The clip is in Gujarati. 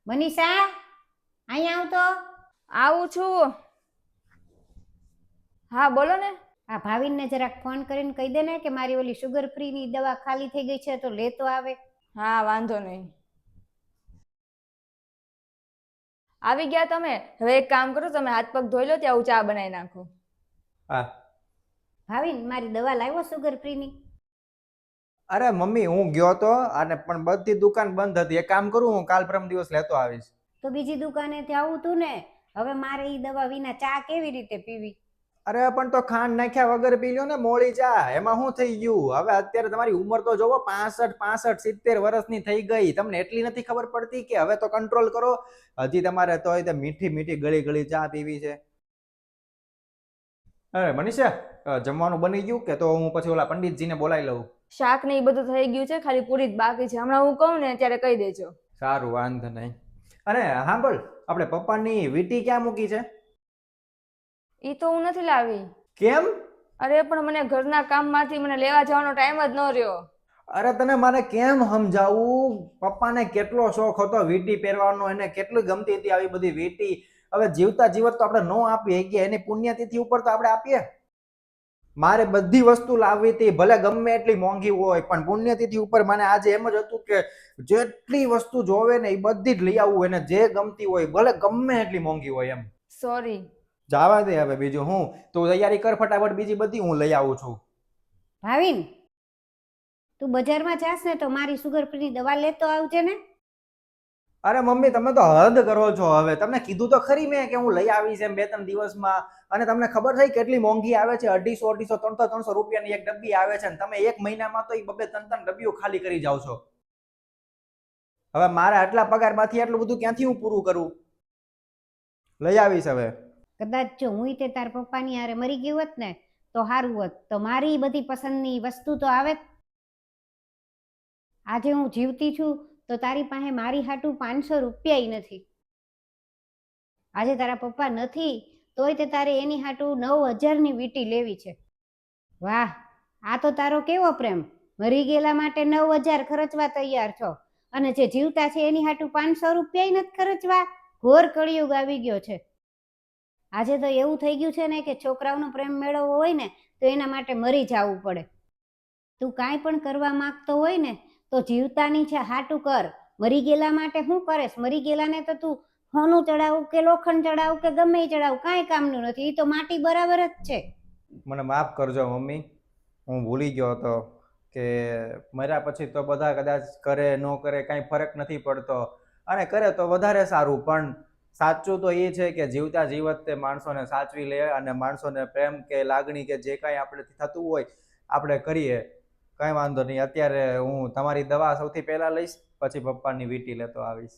મનીષા, અહીંયા આવ તો. આવું છું. હા બોલો ને. આ ભાવિનને જરાક ફોન કરીને કહી દે ને કે મારી ઓલી શુગર ફ્રી ની દવા ખાલી થઈ ગઈ છે તો લેતો આવે. હા વાંધો નહીં. આવી ગયા તમે? હવે એક કામ કરો, તમે હાથ પગ ધોઈ લો, ત્યાં હું ચા બનાવી નાખું. હા. ભાવિન, મારી દવા લાવ્યો શુગર ફ્રી ની? અરે મમ્મી, હું ગયો તો અને પણ બધી દુકાન બંધ હતી. એક કામ કરું, હું કાલ પરમ દિવસ લેતો આવીશ. તો બીજી દુકાનેથી આવું તું ને. હવે મારે ઈ દવા વિના ચા કેવી રીતે પીવી? અરે પણ તો ખાંડ નાખ્યા વગર પી લ્યો ને મોળી ચા. એમાં શું થઈ ગયું? હવે અત્યારે તમારી ઉંમર તો જોવો, 65, 70 વર્ષની થઈ ગઈ. તમને એટલી નથી ખબર પડતી કે હવે તો કંટ્રોલ કરો? હજી તમારે તો મીઠી મીઠી ગળી ગળી ચા પીવી છે. અરે મનીષા, જમવાનું બની ગયું કે તો હું પછી ઓલા પંડિતજીને બોલાવી લઉં? શાક ને એ બધું થઈ ગયું છે, ખાલી પૂરી જ બાકી છે. હમણાં હું કહું ને ત્યારે કહી દેજો. સારું, વાંધો નહીં. અને સાંભળ, આપણે પપ્પાની વીટી ક્યાં મૂકી છે? એ તો હું નથી લાવી. કેમ? અરે પણ મને ઘરના કામમાંથી મને લેવા જવાનો ટાઈમ જ ન રહ્યો. અરે તને મારે કેમ સમજાવું? પપ્પાને કેટલો શોખ હતો વીટી પહેરવાનો, એને કેટલી ગમતી હતી આવી બધી વીટી. હવે જીવતા જીવત તો આપણે ન આપી શકીએ, એની પુણ્યતિથિ ઉપર તો આપણે આપીએ. મારે બધી વસ્તુ લાવવી હતી, ભલે ગમે એટલી મોંઘી હોય, પણ પુણ્યતિથિ ઉપર મને આજે એમ જ હતું કે જેટલી વસ્તુ જોવે ને એ બધી જ લઈ આવવું, એને જે ગમતી હોય, ભલે ગમે એટલી મોંઘી હોય એમ. સોરી. જવા દે હવે, બીજું હું. તું તૈયારી કર ફટાફટ, બીજી બધી હું લઈ આવું છું. ભાવિન, તું બજારમાં જાસ ને તો મારી શુગર ફ્રી ની દવા લેતો આવજે ને. અરે મમ્મી, તમે તો હદ કરો છો. હવે તમને કીધું તો ખરી મેં કે હું લઈ આવીશ એમ 2-3 દિવસમાં. અને તમને ખબર છે કેટલી મોંઘી આવે છે? 250, 250, 300 રૂપિયાની એક ડબ્બી આવે છે, અને તમે એક મહિનામાં તો 2-3 ડબ્બીઓ ખાલી કરી જાવ છો. હવે મારા આટલા પગારમાંથી આટલું બધું ક્યાંથી હું પૂરું કરું? લઈ આવીશ હવે. કદાચ જો હું તે તાર પપ્પાની હારે મરી ગયું હોત ને તો સારું હોત, તો મારી બધી પસંદની વસ્તુ તો આવે. આજે હું જીવતી છું તો તારી પાસે મારી હાટું 500 રૂપિયા નથી. આજે તારા પપ્પા નથી તોય તે તારે એની હાટું 9000 ની વીટી લેવી છે. વાહ, આ તો તારો કેવો પ્રેમ! મરી ગયેલા માટે 9000 ખર્ચવા તૈયાર છો, અને જે જીવતા છે એની હાટું 500 રૂપિયા નથી ખર્ચવા. ઘોર કળિયુગ આવી ગયો છે. આજે તો એવું થઈ ગયું છે ને કે છોકરાઓનો પ્રેમ મેળવવો હોય ને તો એના માટે મરી જવું પડે. તું કાંઈ પણ કરવા માંગતો હોય ને તો જીવતાની છે હાટું કર. મરી ગયેલા માટે શું કરેશ? મરી ગયેલાને તો તું હોનું ચડાવું કે લોખંડ ચડાવું કે ગમે ચડાવું, કાંઈ કામનું નથી. એ તો માટી બરાબર જ છે. મને માફ કરજો મમ્મી, હું ભૂલી ગયો હતો કે મર્યા પછી તો બધા કદાચ કરે ન કરે કાંઈ ફરક નથી પડતો, અને કરે તો વધારે સારું. પણ સાચું તો એ છે કે જીવતા જીવત તે માણસોને સાચવી લે, અને માણસોને પ્રેમ કે લાગણી કે જે કાંઈ આપણેથી થતું હોય આપણે કરીએ. કાંઈ વાંધો નહીં. અત્યારે હું તમારી દવા સૌથી પહેલાં લઈશ, પછી પપ્પાની વીટી લેતો આવીશ.